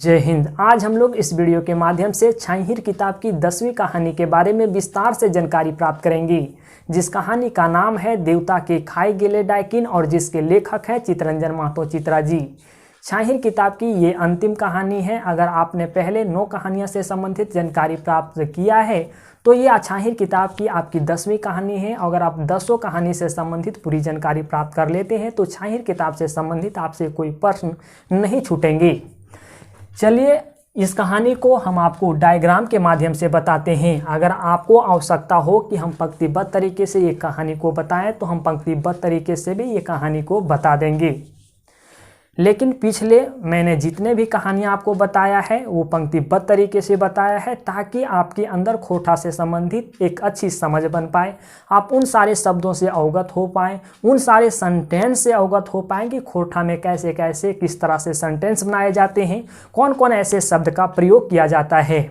जय हिंद। आज हम लोग इस वीडियो के माध्यम से छाहिर किताब की 10वीं कहानी के बारे में विस्तार से जानकारी प्राप्त करेंगे, जिस कहानी का नाम है देवता के खाए गेले डाकिन और जिसके लेखक हैं चितरंजन महतो चित्रा जी। छाहिर किताब की ये अंतिम कहानी है। अगर आपने पहले 9 कहानियों से संबंधित जानकारी प्राप्त किया है तो ये छाहिर किताब की आपकी 10वीं कहानी है। अगर आप 10 कहानी से संबंधित पूरी जानकारी प्राप्त कर लेते हैं तो छाहिर किताब से संबंधित आपसे कोई प्रश्न नहीं छूटेंगे। चलिए इस कहानी को हम आपको डायग्राम के माध्यम से बताते हैं। अगर आपको आवश्यकता हो कि हम पंक्तिबद्ध तरीके से ये कहानी को बताएं तो हम पंक्तिबद्ध तरीके से भी ये कहानी को बता देंगे, लेकिन पिछले मैंने जितने भी कहानियाँ आपको बताया है वो पंक्तिबद्ध तरीके से बताया है ताकि आपके अंदर खोटा से संबंधित एक अच्छी समझ बन पाए, आप उन सारे शब्दों से अवगत हो पाएँ, उन सारे सेंटेंस से अवगत हो पाएँ कि खोटा में कैसे कैसे किस तरह से सेंटेंस बनाए जाते हैं, कौन कौन ऐसे शब्द का प्रयोग किया जाता है।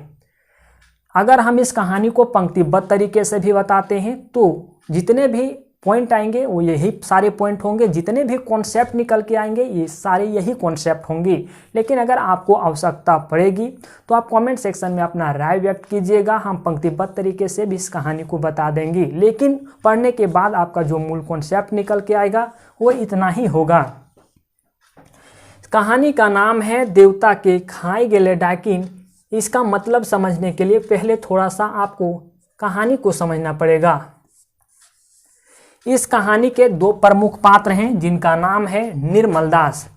अगर हम इस कहानी को पंक्तिबद्ध तरीके से भी बताते हैं तो जितने भी पॉइंट आएंगे वो यही सारे पॉइंट होंगे, जितने भी कॉन्सेप्ट निकल के आएंगे ये सारे यही कॉन्सेप्ट होंगे। लेकिन अगर आपको आवश्यकता पड़ेगी तो आप कमेंट सेक्शन में अपना राय व्यक्त कीजिएगा, हम पंक्तिबद्ध तरीके से भी इस कहानी को बता देंगे। लेकिन पढ़ने के बाद आपका जो मूल कॉन्सेप्ट निकल के आएगा वो इतना ही होगा। कहानी का नाम है देवता के खाए गेले डाकिन। इसका मतलब समझने के लिए पहले थोड़ा सा आपको कहानी को समझना पड़ेगा। इस कहानी के 2 प्रमुख पात्र हैं जिनका नाम है निर्मल दास।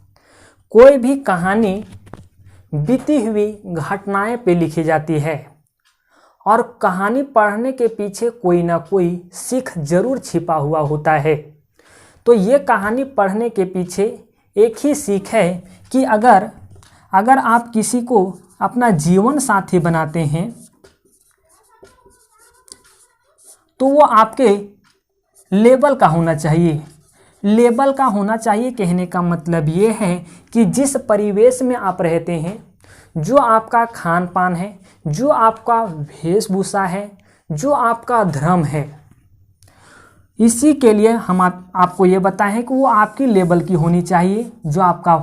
कोई भी कहानी बीती हुई घटनाएं पे लिखी जाती है और कहानी पढ़ने के पीछे कोई ना कोई सीख जरूर छिपा हुआ होता है। तो ये कहानी पढ़ने के पीछे एक ही सीख है कि अगर आप किसी को अपना जीवन साथी बनाते हैं तो वो आपके लेवल का होना चाहिए। लेवल का होना चाहिए कहने का मतलब ये है कि जिस परिवेश में आप रहते हैं, जो आपका खान पान है, जो आपका वेशभूषा है, जो आपका धर्म है, इसी के लिए हम आपको ये बताएं कि वो आपकी लेवल की होनी चाहिए। जो आपका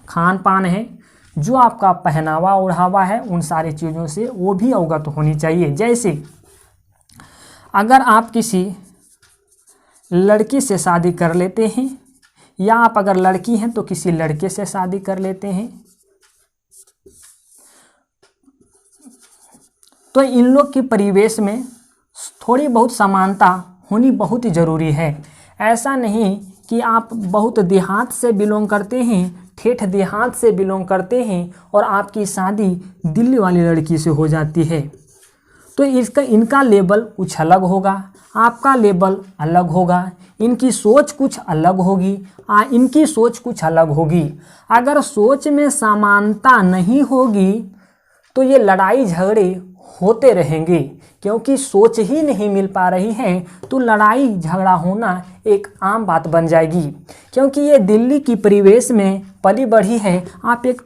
खान पान है, जो आपका पहनावा ओढ़ावा है, उन सारी चीज़ों से वो भी अवगत होनी चाहिए। जैसे अगर आप किसी लड़की से शादी कर लेते हैं या आप अगर लड़की हैं तो किसी लड़के से शादी कर लेते हैं तो इन लोग के परिवेश में थोड़ी बहुत समानता होनी बहुत ही ज़रूरी है। ऐसा नहीं कि आप बहुत देहात से बिलोंग करते हैं, ठेठ देहात से बिलोंग करते हैं और आपकी शादी दिल्ली वाली लड़की से हो जाती है तो इनका लेवल कुछ अलग होगा, आपका लेवल अलग होगा, इनकी सोच कुछ अलग होगी, इनकी सोच कुछ अलग होगी। अगर सोच में समानता नहीं होगी तो ये लड़ाई झगड़े होते रहेंगे, क्योंकि सोच ही नहीं मिल पा रही है तो लड़ाई झगड़ा होना एक आम बात बन जाएगी। क्योंकि ये दिल्ली की परिवेश में पली बढ़ी है, आप एक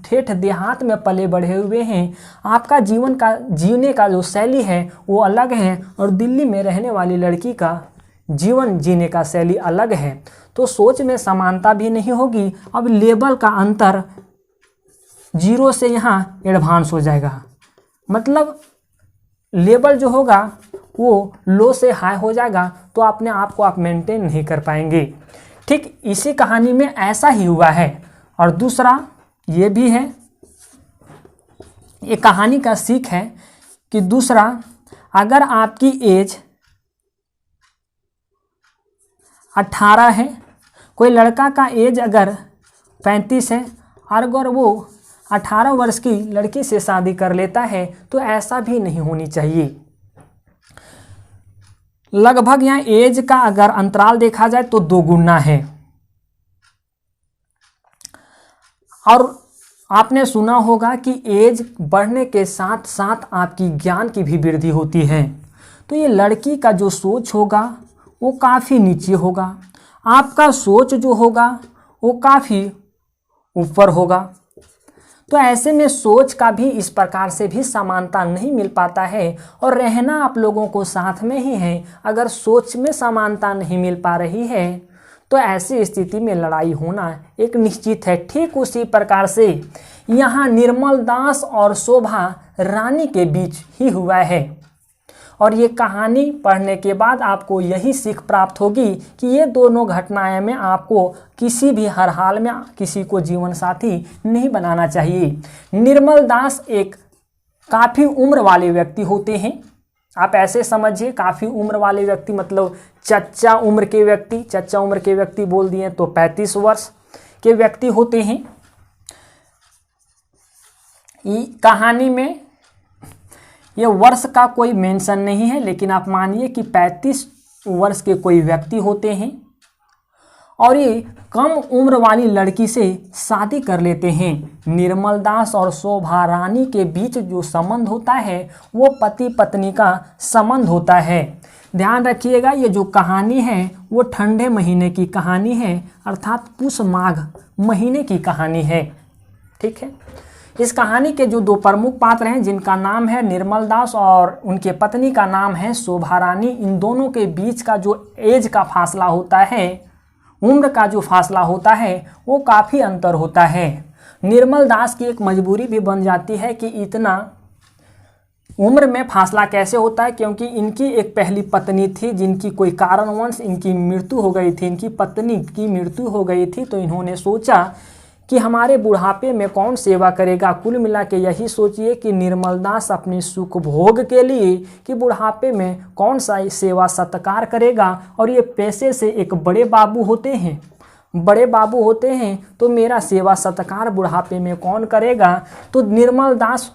ठेठ देहात में पले बढ़े हुए हैं, आपका जीने का जो शैली है वो अलग है और दिल्ली में रहने वाली लड़की का जीवन जीने का शैली अलग है, तो सोच में समानता भी नहीं होगी। अब लेवल का अंतर 0 से यहाँ एडवांस हो जाएगा, मतलब लेवल जो होगा वो लो से हाई हो जाएगा, तो अपने आप को आप मेंटेन नहीं कर पाएंगे। ठीक इसी कहानी में ऐसा ही हुआ है। और दूसरा ये भी है, ये कहानी का सीख है कि दूसरा, अगर आपकी एज 18 है, कोई लड़का का एज अगर 35 है और अगर वो 18 वर्ष की लड़की से शादी कर लेता है तो ऐसा भी नहीं होनी चाहिए। लगभग यहाँ एज का अगर अंतराल देखा जाए तो 2 गुना है। और आपने सुना होगा कि एज बढ़ने के साथ साथ आपकी ज्ञान की भी वृद्धि होती है। तो ये लड़की का जो सोच होगा वो काफ़ी नीचे होगा, आपका सोच जो होगा वो काफ़ी ऊपर होगा। तो ऐसे में सोच का भी इस प्रकार से भी समानता नहीं मिल पाता है और रहना आप लोगों को साथ में ही है। अगर सोच में समानता नहीं मिल पा रही है तो ऐसी स्थिति में लड़ाई होना एक निश्चित है। ठीक उसी प्रकार से यहाँ निर्मल दास और शोभा रानी के बीच ही हुआ है। और ये कहानी पढ़ने के बाद आपको यही सीख प्राप्त होगी कि ये दोनों घटनाएं में आपको किसी भी हर हाल में किसी को जीवन साथी नहीं बनाना चाहिए। निर्मल दास एक काफ़ी उम्र वाले व्यक्ति होते हैं। आप ऐसे समझिए, काफ़ी उम्र वाले व्यक्ति मतलब चच्चा उम्र के व्यक्ति, चच्चा उम्र के व्यक्ति बोल दिए तो 35 वर्ष के व्यक्ति होते हैं। कहानी में ये वर्ष का कोई मेंशन नहीं है, लेकिन आप मानिए कि 35 वर्ष के कोई व्यक्ति होते हैं और ये कम उम्र वाली लड़की से शादी कर लेते हैं। निर्मल दास और शोभा रानी के बीच जो संबंध होता है वो पति पत्नी का संबंध होता है। ध्यान रखिएगा, ये जो कहानी है वो ठंडे महीने की कहानी है, अर्थात पुष माघ महीने की कहानी है। ठीक है। इस कहानी के जो दो प्रमुख पात्र हैं जिनका नाम है निर्मल दास और उनके पत्नी का नाम है शोभा रानी, इन दोनों के बीच का जो एज का फासला होता है, उम्र का जो फासला होता है वो काफ़ी अंतर होता है। निर्मल दास की एक मजबूरी भी बन जाती है कि इतना उम्र में फासला कैसे होता है, क्योंकि इनकी एक पहली पत्नी थी जिनकी कोई कारणवश इनकी मृत्यु हो गई थी, इनकी पत्नी की मृत्यु हो गई थी। तो इन्होंने सोचा कि हमारे बुढ़ापे में कौन सेवा करेगा। कुल मिला के यही सोचिए कि निर्मल दास अपनी सुख भोग के लिए कि बुढ़ापे में कौन सा सेवा सत्कार करेगा, और ये पैसे से एक बड़े बाबू होते हैं, बड़े बाबू होते हैं, तो मेरा सेवा सत्कार बुढ़ापे में कौन करेगा। तो निर्मल दास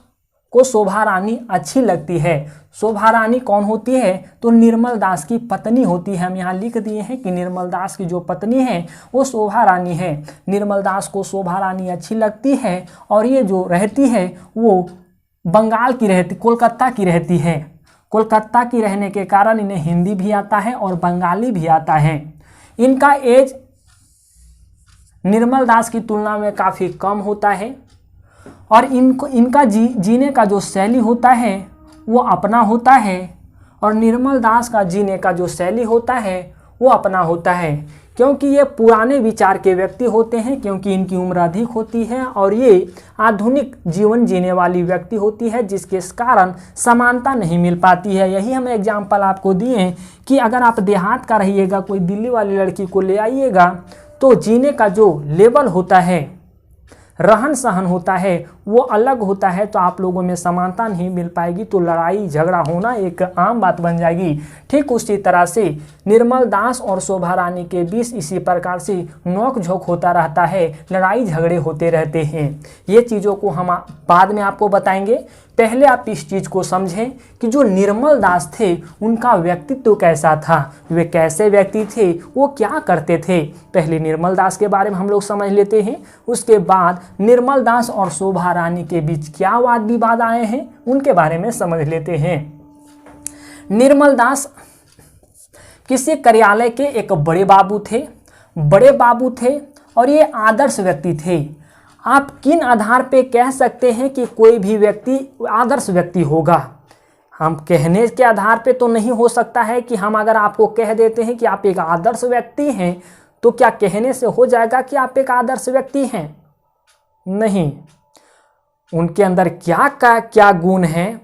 को शोभा रानी अच्छी लगती है। शोभा रानी कौन होती है, तो निर्मल दास की पत्नी होती है। हम यहाँ लिख दिए हैं कि निर्मल दास की जो पत्नी है वो शोभा रानी है। निर्मल दास को शोभा रानी अच्छी लगती है और ये जो रहती है वो बंगाल की रहती, कोलकाता की रहती है। कोलकाता की रहने के कारण इन्हें हिंदी भी आता है और बंगाली भी आता है। इनका एज निर्मल दास की तुलना में काफ़ी कम होता है और इनका जीने का जो शैली होता है वो अपना होता है, और निर्मल दास का जीने का जो शैली होता है वो अपना होता है, क्योंकि ये पुराने विचार के व्यक्ति होते हैं, क्योंकि इनकी उम्र अधिक होती है और ये आधुनिक जीवन जीने वाली व्यक्ति होती है, जिसके कारण समानता नहीं मिल पाती है। यही हम एग्जाम्पल आपको दिए कि अगर आप देहात का रहिएगा, कोई दिल्ली वाली लड़की को ले आइएगा, तो जीने का जो लेवल होता है, रहन सहन होता है वो अलग होता है, तो आप लोगों में समानता नहीं मिल पाएगी, तो लड़ाई झगड़ा होना एक आम बात बन जाएगी। ठीक उसी तरह से निर्मल दास और शोभा रानी के बीच इसी प्रकार से नोक झोंक होता रहता है, लड़ाई झगड़े होते रहते हैं। ये चीज़ों को हम बाद में आपको बताएंगे। पहले आप इस चीज़ को समझें कि जो निर्मल दास थे उनका व्यक्तित्व कैसा था, वे कैसे व्यक्ति थे, वो क्या करते थे। पहले निर्मल दास के बारे में हम लोग समझ लेते हैं, उसके बाद निर्मल दास और शोभा रानी के बीच क्या वाद विवाद आए हैं उनके बारे में समझ लेते हैं। निर्मल दास किसी कार्यालय के एक बड़े बाबू थे और ये आदर्श व्यक्ति थे। आप किन आधार पे कह सकते हैं कि कोई भी व्यक्ति आदर्श व्यक्ति होगा? हम कहने के आधार पे तो नहीं हो सकता है कि हम अगर आपको कह देते हैं कि आप एक आदर्श व्यक्ति हैं तो क्या कहने से हो जाएगा कि आप एक आदर्श व्यक्ति हैं? नहीं, उनके अंदर क्या गुण हैं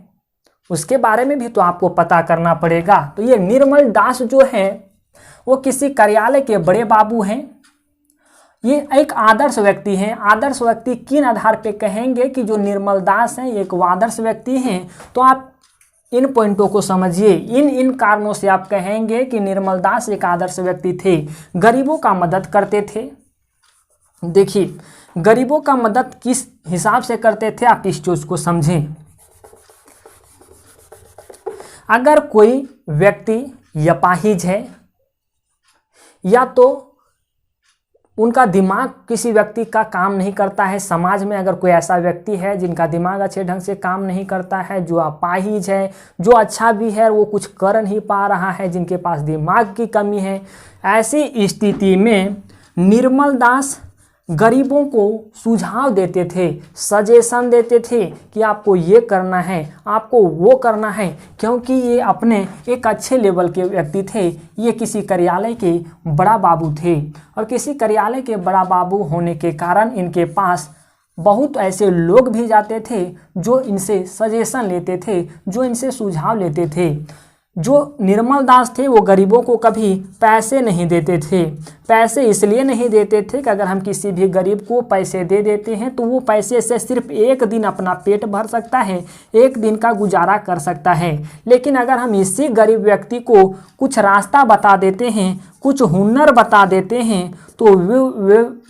उसके बारे में भी तो आपको पता करना पड़ेगा। तो ये निर्मल दास जो है वो किसी कार्यालय के बड़े बाबू हैं, ये एक आदर्श व्यक्ति हैं। आदर्श व्यक्ति किन आधार पे कहेंगे कि जो निर्मल दास हैं एक आदर्श व्यक्ति हैं, तो आप इन पॉइंटों को समझिए। इन कारणों से आप कहेंगे कि निर्मल दास एक आदर्श व्यक्ति थे। गरीबों का मदद करते थे। देखिए, गरीबों का मदद किस हिसाब से करते थे, आप इस चीज को समझें। अगर कोई व्यक्ति अपाहिज है या तो उनका दिमाग किसी व्यक्ति का काम नहीं करता है, समाज में अगर कोई ऐसा व्यक्ति है जिनका दिमाग अच्छे ढंग से काम नहीं करता है, जो अपाहिज है, जो अच्छा भी है वो कुछ कर नहीं पा रहा है, जिनके पास दिमाग की कमी है, ऐसी स्थिति में निर्मल दास गरीबों को सुझाव देते थे, सजेशन देते थे कि आपको ये करना है, आपको वो करना है, क्योंकि ये अपने एक अच्छे लेवल के व्यक्ति थे। ये किसी कार्यालय के बड़ा बाबू थे और किसी कार्यालय के बड़ा बाबू होने के कारण इनके पास बहुत ऐसे लोग भी जाते थे जो इनसे सजेशन लेते थे, जो इनसे सुझाव लेते थे। जो निर्मल दास थे वो गरीबों को कभी पैसे नहीं देते थे। पैसे इसलिए नहीं देते थे कि अगर हम किसी भी गरीब को पैसे दे देते हैं तो वो पैसे से सिर्फ एक दिन अपना पेट भर सकता है, एक दिन का गुजारा कर सकता है। लेकिन अगर हम इसी गरीब व्यक्ति को कुछ रास्ता बता देते हैं, कुछ हुनर बता देते हैं, तो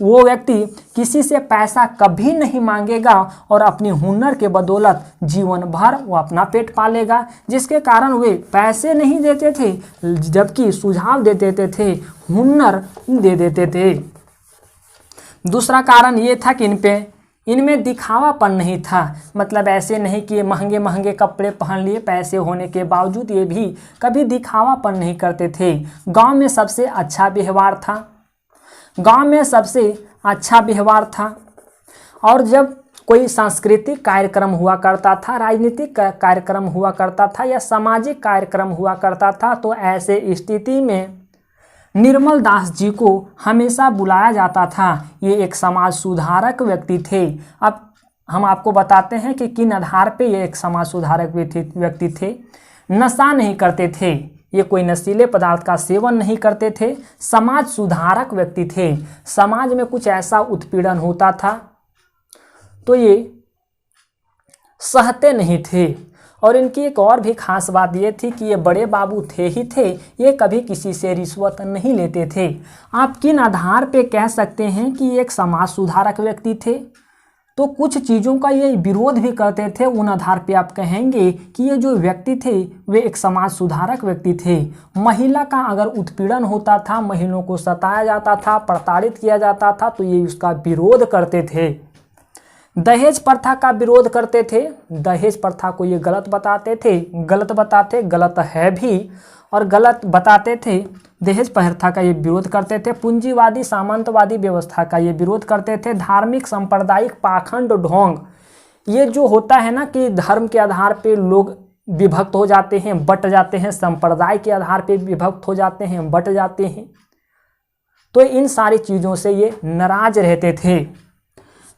वो व्यक्ति किसी से पैसा कभी नहीं मांगेगा और अपनी हुनर के बदौलत जीवन भर वो अपना पेट पालेगा। जिसके कारण वे पैसे नहीं देते थे जबकि सुझाव दे देते थे, हुनर दे देते थे। दूसरा कारण ये था कि इनमें दिखावापन नहीं था। मतलब ऐसे नहीं कि ये महंगे महंगे कपड़े पहन लिए, पैसे होने के बावजूद ये भी कभी दिखावापन नहीं करते थे। गांव में सबसे अच्छा व्यवहार था, गांव में सबसे अच्छा व्यवहार था। और जब कोई सांस्कृतिक कार्यक्रम हुआ करता था, राजनीतिक कार्यक्रम हुआ करता था या सामाजिक कार्यक्रम हुआ करता था, तो ऐसे स्थिति में निर्मल दास जी को हमेशा बुलाया जाता था। ये एक समाज सुधारक व्यक्ति थे। अब हम आपको बताते हैं कि किन आधार पे ये एक समाज सुधारक व्यक्ति थे। नशा नहीं करते थे, ये कोई नशीले पदार्थ का सेवन नहीं करते थे, समाज सुधारक व्यक्ति थे। समाज में कुछ ऐसा उत्पीड़न होता था तो ये सहते नहीं थे। और इनकी एक और भी खास बात ये थी कि ये बड़े बाबू थे ही थे, ये कभी किसी से रिश्वत नहीं लेते थे। आप किन आधार पे कह सकते हैं कि ये एक समाज सुधारक व्यक्ति थे? तो कुछ चीज़ों का ये विरोध भी करते थे, उन आधार पे आप कहेंगे कि ये जो व्यक्ति थे वे एक समाज सुधारक व्यक्ति थे। महिला का अगर उत्पीड़न होता था, महिलाओं को सताया जाता था, प्रताड़ित किया जाता था, तो ये उसका विरोध करते थे। दहेज प्रथा का विरोध करते थे। दहेज प्रथा को ये गलत बताते थे, गलत है भी और गलत बताते थे। दहेज प्रथा का ये विरोध करते थे। पूंजीवादी सामंतवादी व्यवस्था का ये विरोध करते थे। धार्मिक सांप्रदायिक पाखंड ढोंग, ये जो होता है ना कि धर्म के आधार पे लोग विभक्त हो जाते हैं, बट जाते हैं, संप्रदाय के आधार पे विभक्त हो जाते हैं, बट जाते हैं, तो इन सारी चीज़ों से ये नाराज रहते थे।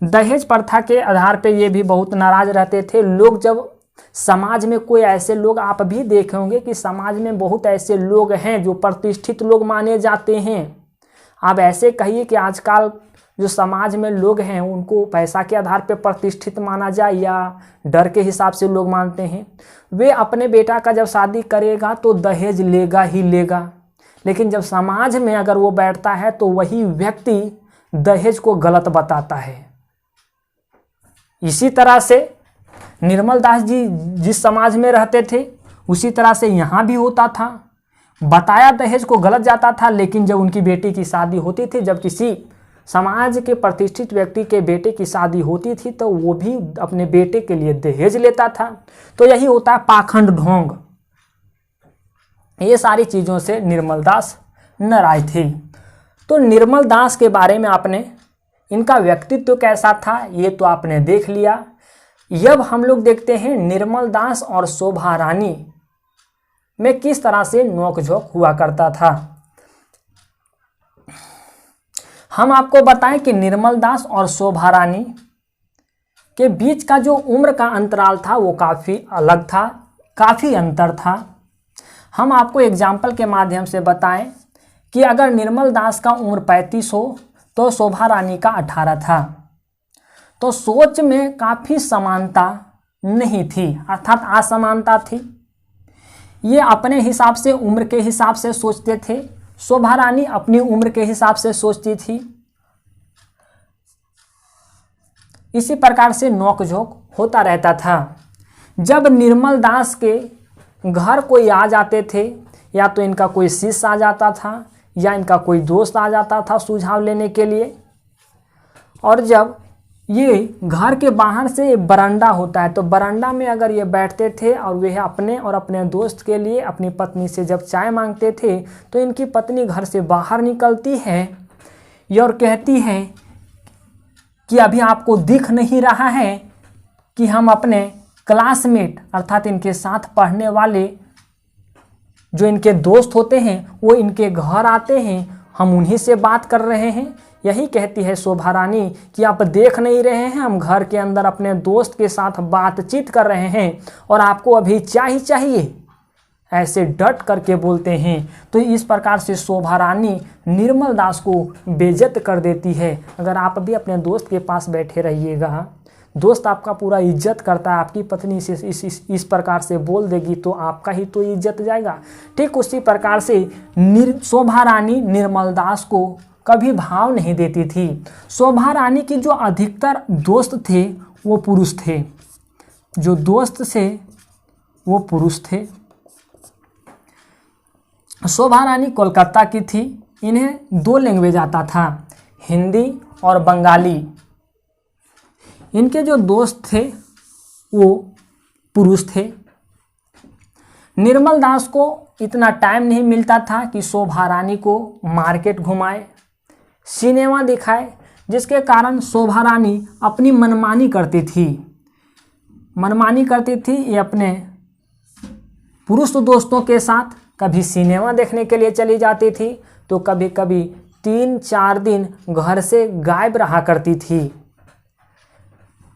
दहेज प्रथा के आधार पे ये भी बहुत नाराज रहते थे। लोग जब समाज में कोई ऐसे लोग, आप भी देखे होंगे कि समाज में बहुत ऐसे लोग हैं जो प्रतिष्ठित लोग माने जाते हैं। आप ऐसे कहिए कि आजकल जो समाज में लोग हैं उनको पैसा के आधार पे प्रतिष्ठित माना जाए या डर के हिसाब से लोग मानते हैं। वे अपने बेटा का जब शादी करेगा तो दहेज लेगा ही लेगा, लेकिन जब समाज में अगर वो बैठता है तो वही व्यक्ति दहेज को गलत बताता है। इसी तरह से निर्मल दास जी जिस समाज में रहते थे उसी तरह से यहाँ भी होता था। बताया दहेज को गलत जाता था, लेकिन जब उनकी बेटी की शादी होती थी, जब किसी समाज के प्रतिष्ठित व्यक्ति के बेटे की शादी होती थी, तो वो भी अपने बेटे के लिए दहेज लेता था। तो यही होता है पाखंड ढोंग। ये सारी चीज़ों से निर्मल दास नाराज थे। तो निर्मल दास के बारे में आपने, इनका व्यक्तित्व कैसा था ये तो आपने देख लिया। अब हम लोग देखते हैं निर्मल दास और शोभा रानी में किस तरह से नोकझोंक हुआ करता था। हम आपको बताएं कि निर्मल दास और शोभा रानी के बीच का जो उम्र का अंतराल था वो काफ़ी अलग था, काफ़ी अंतर था। हम आपको एग्जाम्पल के माध्यम से बताएं कि अगर निर्मल दास का उम्र 35 हो तो शोभा रानी का 18 था। तो सोच में काफ़ी समानता नहीं थी, अर्थात असमानता थी। ये अपने हिसाब से, उम्र के हिसाब से सोचते थे, शोभा रानी अपनी उम्र के हिसाब से सोचती थी। इसी प्रकार से नोकझोंक होता रहता था। जब निर्मल दास के घर कोई आ जाते थे, या तो इनका कोई शिष्य आ जाता था या इनका कोई दोस्त आ जाता था सुझाव लेने के लिए, और जब ये घर के बाहर से बरामदा होता है तो बरामदा में अगर ये बैठते थे और वे अपने और अपने दोस्त के लिए अपनी पत्नी से जब चाय मांगते थे, तो इनकी पत्नी घर से बाहर निकलती है और कहती है कि अभी आपको दिख नहीं रहा है कि हम अपने क्लासमेट अर्थात इनके साथ पढ़ने वाले जो इनके दोस्त होते हैं वो इनके घर आते हैं, हम उन्हीं से बात कर रहे हैं। यही कहती है शोभा रानी कि आप देख नहीं रहे हैं, हम घर के अंदर अपने दोस्त के साथ बातचीत कर रहे हैं और आपको अभी क्या ही चाहिए, ऐसे डट करके बोलते हैं। तो इस प्रकार से शोभा रानी निर्मल दास को बेइज्जत कर देती है। अगर आप भी अपने दोस्त के पास बैठे रहिएगा, दोस्त आपका पूरा इज्जत करता है, आपकी पत्नी से इस प्रकार से बोल देगी तो आपका ही तो इज्जत जाएगा। ठीक उसी प्रकार से शोभा रानी निर्मल दास को कभी भाव नहीं देती थी। शोभा रानी की जो अधिकतर दोस्त थे वो पुरुष थे, जो दोस्त थे वो पुरुष थे। शोभा रानी कोलकाता की थी, इन्हें 2 लैंग्वेज आता था, हिंदी और बंगाली। इनके जो दोस्त थे वो पुरुष थे। निर्मल दास को इतना टाइम नहीं मिलता था कि शोभा रानी को मार्केट घुमाए, सिनेमा दिखाए, जिसके कारण शोभा रानी अपनी मनमानी करती थी। ये अपने पुरुष दोस्तों के साथ कभी सिनेमा देखने के लिए चली जाती थी तो कभी कभी 3-4 दिन घर से गायब रहा करती थी।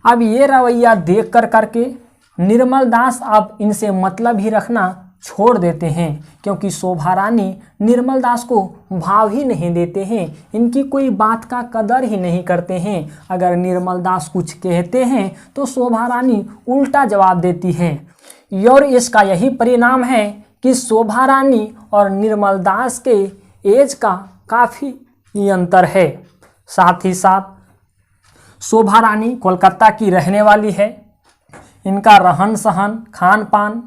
अब ये रवैया देख करके निर्मल दास अब इनसे मतलब ही रखना छोड़ देते हैं, क्योंकि शोभा रानी निर्मल दास को भाव ही नहीं देते हैं, इनकी कोई बात का कदर ही नहीं करते हैं। अगर निर्मल दास कुछ कहते हैं तो शोभा रानी उल्टा जवाब देती है और इसका यही परिणाम है कि शोभा रानी और निर्मल दास के एज का काफ़ी अंतर है। साथ ही साथ शोभा रानी कोलकाता की रहने वाली है, इनका रहन सहन खान पान,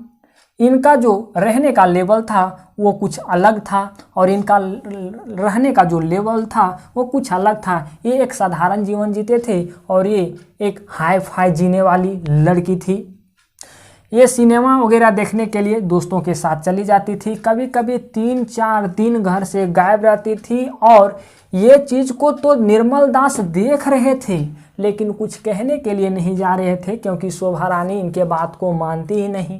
इनका जो रहने का लेवल था वो कुछ अलग था और इनका रहने का जो लेवल था वो कुछ अलग था। ये एक साधारण जीवन जीते थे और ये एक हाई फाई जीने वाली लड़की थी। ये सिनेमा वगैरह देखने के लिए दोस्तों के साथ चली जाती थी, कभी कभी 3-4 दिन घर से गायब रहती थी और ये चीज़ को तो निर्मल दास देख रहे थे लेकिन कुछ कहने के लिए नहीं जा रहे थे, क्योंकि शोभा रानी इनके बात को मानती ही नहीं।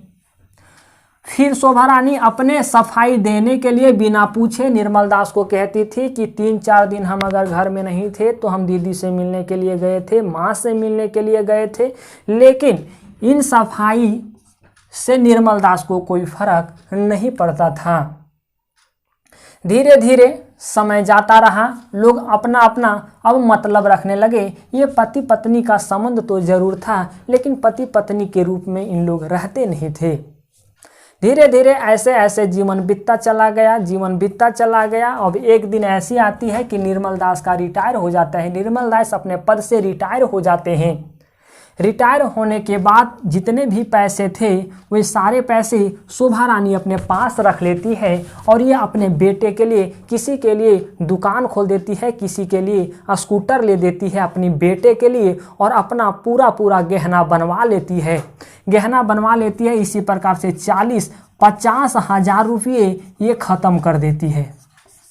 फिर शोभा रानी अपने सफाई देने के लिए बिना पूछे निर्मल दास को कहती थी कि 3-4 दिन हम अगर घर में नहीं थे तो हम दीदी से मिलने के लिए गए थे, माँ से मिलने के लिए गए थे, लेकिन इन सफाई से निर्मल दास को कोई फर्क नहीं पड़ता था। धीरे धीरे समय जाता रहा, लोग अपना अपना अब मतलब रखने लगे। ये पति पत्नी का संबंध तो जरूर था लेकिन पति पत्नी के रूप में इन लोग रहते नहीं थे। धीरे धीरे ऐसे ऐसे जीवन बीतता चला गया। अब एक दिन ऐसी आती है कि निर्मल दास का रिटायर हो जाता है। निर्मल दास अपने पद से रिटायर हो जाते हैं। रिटायर होने के बाद जितने भी पैसे थे वे सारे पैसे शोभा रानी अपने पास रख लेती है और ये अपने बेटे के लिए किसी के लिए दुकान खोल देती है, किसी के लिए स्कूटर ले देती है अपनी बेटे के लिए और अपना पूरा गहना बनवा लेती है। इसी प्रकार से 40-50 हज़ार रुपये ये ख़त्म कर देती है।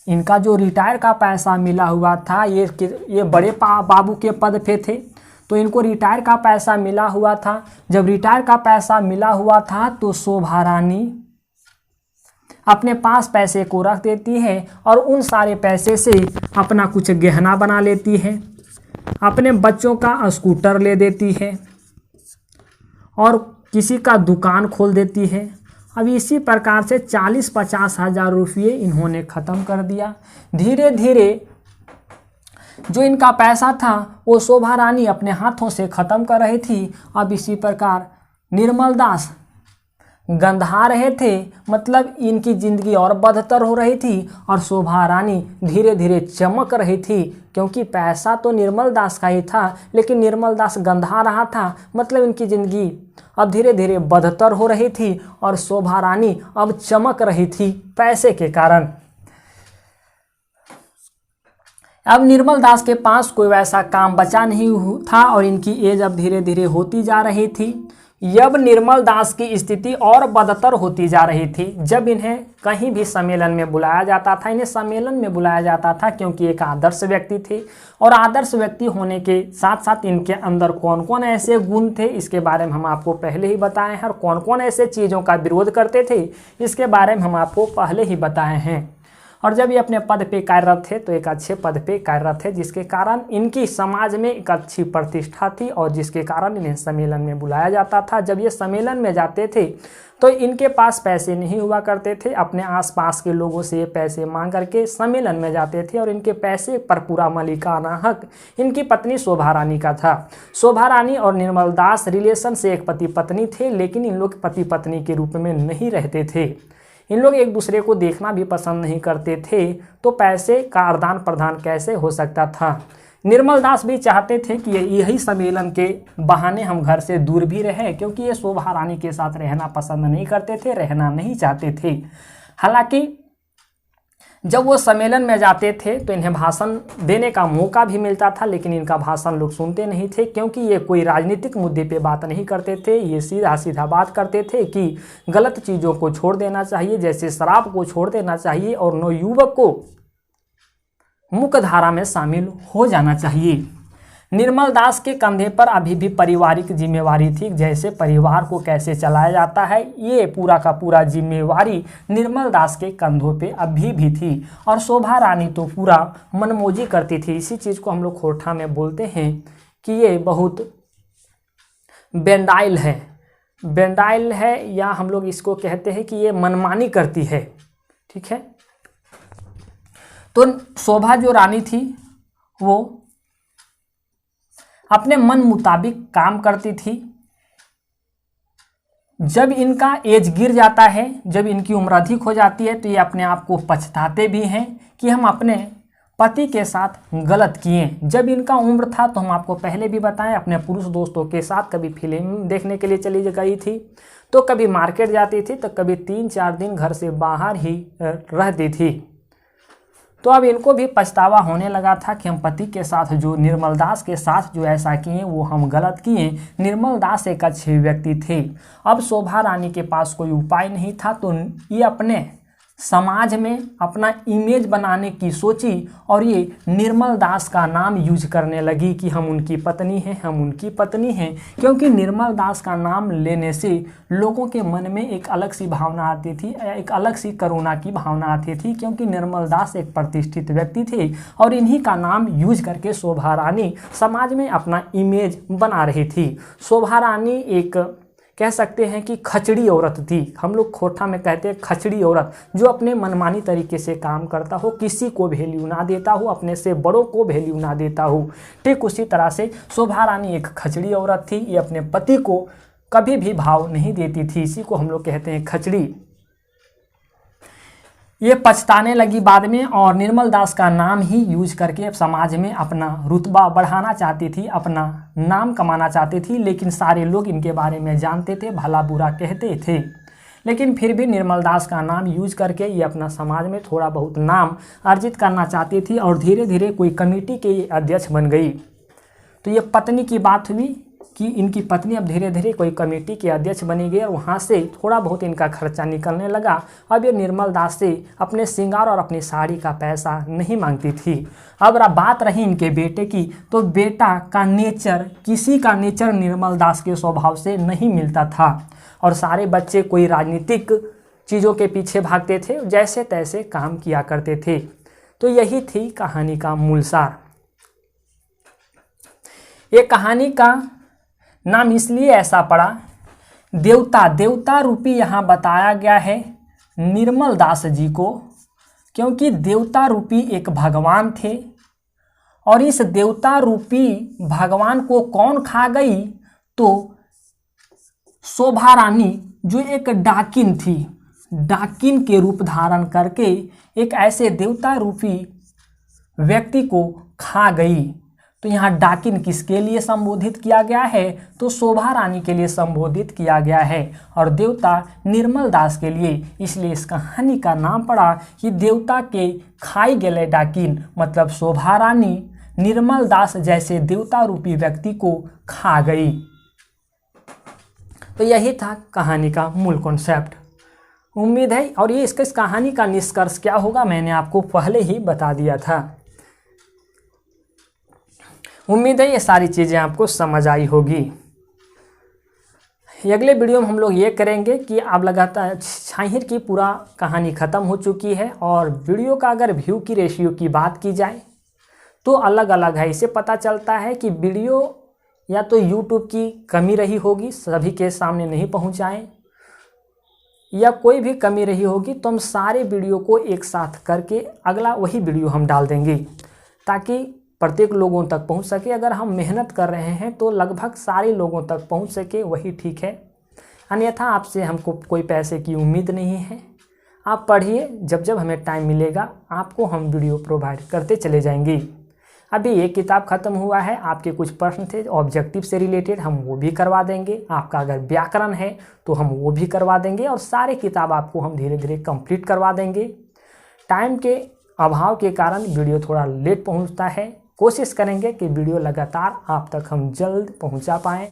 इनका जो रिटायर का पैसा मिला हुआ था, ये बड़े बाबू के पद पे थे तो इनको रिटायर का पैसा मिला हुआ था। जब रिटायर का पैसा मिला हुआ था तो शोभा रानी अपने पास पैसे को रख देती है और उन सारे पैसे से अपना कुछ गहना बना लेती है, अपने बच्चों का स्कूटर ले देती है और किसी का दुकान खोल देती है। अब इसी प्रकार से 40-50 हज़ार रुपये इन्होंने ख़त्म कर दिया। धीरे धीरे जो इनका पैसा था वो शोभा रानी अपने हाथों से ख़त्म कर रही थी। अब इसी प्रकार निर्मल दास गंधा रहे थे, मतलब इनकी ज़िंदगी और बदतर हो रही थी और शोभा रानी धीरे धीरे चमक रही थी, क्योंकि पैसा तो निर्मल दास का ही था लेकिन निर्मल दास गंधा रहा था, मतलब इनकी ज़िंदगी अब धीरे धीरे बदतर हो रही थी और शोभा रानी अब चमक रही थी पैसे के कारण। अब निर्मल दास के पास कोई वैसा काम बचा नहीं था और इनकी एज अब धीरे धीरे होती जा रही थी। अब निर्मल दास की स्थिति और बदतर होती जा रही थी। जब इन्हें कहीं भी सम्मेलन में बुलाया जाता था, इन्हें सम्मेलन में बुलाया जाता था क्योंकि एक आदर्श व्यक्ति थे, और आदर्श व्यक्ति होने के साथ साथ इनके अंदर कौन कौन ऐसे गुण थे इसके बारे में हम आपको पहले ही बताए हैं, और कौन कौन ऐसे चीज़ों का विरोध करते थे इसके बारे में हम आपको पहले ही बताए हैं। और जब ये अपने पद पे कार्यरत थे तो एक अच्छे पद पे कार्यरत थे, जिसके कारण इनकी समाज में एक अच्छी प्रतिष्ठा थी और जिसके कारण इन्हें सम्मेलन में बुलाया जाता था। जब ये सम्मेलन में जाते थे तो इनके पास पैसे नहीं हुआ करते थे, अपने आसपास के लोगों से ये पैसे मांग करके सम्मेलन में जाते थे, और इनके पैसे पर पूरा मालिकाना हक इनकी पत्नी शोभा रानी का था। शोभा रानी और निर्मल दास रिलेशन से एक पति पत्नी थे, लेकिन इन लोग पति पत्नी के रूप में नहीं रहते थे। इन लोग एक दूसरे को देखना भी पसंद नहीं करते थे, तो पैसे का आदान प्रदान कैसे हो सकता था। निर्मल दास भी चाहते थे कि यही सम्मेलन के बहाने हम घर से दूर भी रहे, क्योंकि ये शोभा रानी के साथ रहना पसंद नहीं करते थे, रहना नहीं चाहते थे। हालांकि जब वो सम्मेलन में जाते थे तो इन्हें भाषण देने का मौका भी मिलता था, लेकिन इनका भाषण लोग सुनते नहीं थे, क्योंकि ये कोई राजनीतिक मुद्दे पे बात नहीं करते थे। ये सीधा सीधा बात करते थे कि गलत चीज़ों को छोड़ देना चाहिए, जैसे शराब को छोड़ देना चाहिए, और नवयुवक को मुख्यधारा में शामिल हो जाना चाहिए। निर्मल दास के कंधे पर अभी भी पारिवारिक जिम्मेवारी थी, जैसे परिवार को कैसे चलाया जाता है ये पूरा का पूरा जिम्मेवारी निर्मल दास के कंधों पे अभी भी थी। और शोभा रानी तो पूरा मनमौजी करती थी। इसी चीज़ को हम लोग खोरठा में बोलते हैं कि ये बहुत बेंडाइल है, बेंडाइल है, या हम लोग इसको कहते हैं कि ये मनमानी करती है। ठीक है, तो शोभा जो रानी थी वो अपने मन मुताबिक काम करती थी। जब इनका एज गिर जाता है, जब इनकी उम्र अधिक हो जाती है, तो ये अपने आप को पछताते भी हैं कि हम अपने पति के साथ गलत किए। जब इनका उम्र था तो हम आपको पहले भी बताएं, अपने पुरुष दोस्तों के साथ कभी फिल्म देखने के लिए चली गई थी, तो कभी मार्केट जाती थी, तो कभी 3-4 दिन घर से बाहर ही रहती थी। तो अब इनको भी पछतावा होने लगा था कि हम पति के साथ जो निर्मल दास के साथ जो ऐसा किए वो हम गलत किए। निर्मल दास एक अच्छे व्यक्ति थे। अब शोभा रानी के पास कोई उपाय नहीं था, तो ये अपने समाज में अपना इमेज बनाने की सोची और ये निर्मल दास का नाम यूज करने लगी कि हम उनकी पत्नी हैं, हम उनकी पत्नी हैं, क्योंकि निर्मल दास का नाम लेने से लोगों के मन में एक अलग सी भावना आती थी, एक अलग सी करुणा की भावना आती थी, क्योंकि निर्मल दास एक प्रतिष्ठित व्यक्ति थे और इन्हीं का नाम यूज करके शोभा रानी समाज में अपना इमेज बना रही थी। शोभा रानी एक कह सकते हैं कि खचड़ी औरत थी। हम लोग खोरठा में कहते हैं खचड़ी औरत, जो अपने मनमानी तरीके से काम करता हो, किसी को वैल्यू ना देता हो, अपने से बड़ों को वैल्यू ना देता हो। ठीक उसी तरह से शोभा रानी एक खचड़ी औरत थी। ये अपने पति को कभी भी भाव नहीं देती थी, इसी को हम लोग कहते हैं खचड़ी। ये पछताने लगी बाद में और निर्मल दास का नाम ही यूज करके समाज में अपना रुतबा बढ़ाना चाहती थी, अपना नाम कमाना चाहती थी। लेकिन सारे लोग इनके बारे में जानते थे, भला बुरा कहते थे, लेकिन फिर भी निर्मल दास का नाम यूज करके ये अपना समाज में थोड़ा बहुत नाम अर्जित करना चाहती थी और धीरे धीरे कोई कमेटी के अध्यक्ष बन गई। तो ये पत्नी की बात हुई कि इनकी पत्नी अब धीरे धीरे कोई कमेटी के अध्यक्ष बनी गई और वहाँ से थोड़ा बहुत इनका खर्चा निकलने लगा। अब ये निर्मल दास से अपने श्रृंगार और अपनी साड़ी का पैसा नहीं मांगती थी। अब बात रही इनके बेटे की, तो बेटा का नेचर, किसी का नेचर निर्मल दास के स्वभाव से नहीं मिलता था और सारे बच्चे कोई राजनीतिक चीज़ों के पीछे भागते थे, जैसे तैसे काम किया करते थे। तो यही थी कहानी का मूल सार। ये कहानी का नाम इसलिए ऐसा पड़ा, देवता रूपी यहाँ बताया गया है निर्मल दास जी को, क्योंकि देवता रूपी एक भगवान थे और इस देवता रूपी भगवान को कौन खा गई, तो शोभा रानी जो एक डाकिन थी, डाकिन के रूप धारण करके एक ऐसे देवता रूपी व्यक्ति को खा गई। तो यहाँ डाकिन किसके लिए संबोधित किया गया है, तो शोभा रानी के लिए संबोधित किया गया है और देवता निर्मल दास के लिए। इसलिए इस कहानी का नाम पड़ा कि देवता के खाई गेले डाकिन, मतलब शोभा रानी निर्मल दास जैसे देवता रूपी व्यक्ति को खा गई। तो यही था कहानी का मूल कॉन्सेप्ट। उम्मीद है, और ये इस कहानी का निष्कर्ष क्या होगा मैंने आपको पहले ही बता दिया था। उम्मीद है ये सारी चीज़ें आपको समझ आई होगी। अगले वीडियो में हम लोग ये करेंगे कि आप लगातार छाहिर की पूरा कहानी ख़त्म हो चुकी है, और वीडियो का अगर व्यू की रेशियो की बात की जाए तो अलग अलग है। इससे पता चलता है कि वीडियो या तो यूट्यूब की कमी रही होगी, सभी के सामने नहीं पहुंचाएं, या कोई भी कमी रही होगी, तो हम सारे वीडियो को एक साथ करके अगला वही वीडियो हम डाल देंगे ताकि प्रत्येक लोगों तक पहुंच सके। अगर हम मेहनत कर रहे हैं तो लगभग सारे लोगों तक पहुंच सके, वही ठीक है। अन्यथा आपसे हमको कोई पैसे की उम्मीद नहीं है। आप पढ़िए, जब जब हमें टाइम मिलेगा आपको हम वीडियो प्रोवाइड करते चले जाएंगे। अभी एक किताब ख़त्म हुआ है, आपके कुछ प्रश्न थे ऑब्जेक्टिव से रिलेटेड, हम वो भी करवा देंगे। आपका अगर व्याकरण है तो हम वो भी करवा देंगे, और सारे किताब आपको हम धीरे धीरे कंप्लीट करवा देंगे। टाइम के अभाव के कारण वीडियो थोड़ा लेट पहुंचता है। कोशिश करेंगे कि वीडियो लगातार आप तक हम जल्द पहुंचा पाएँ।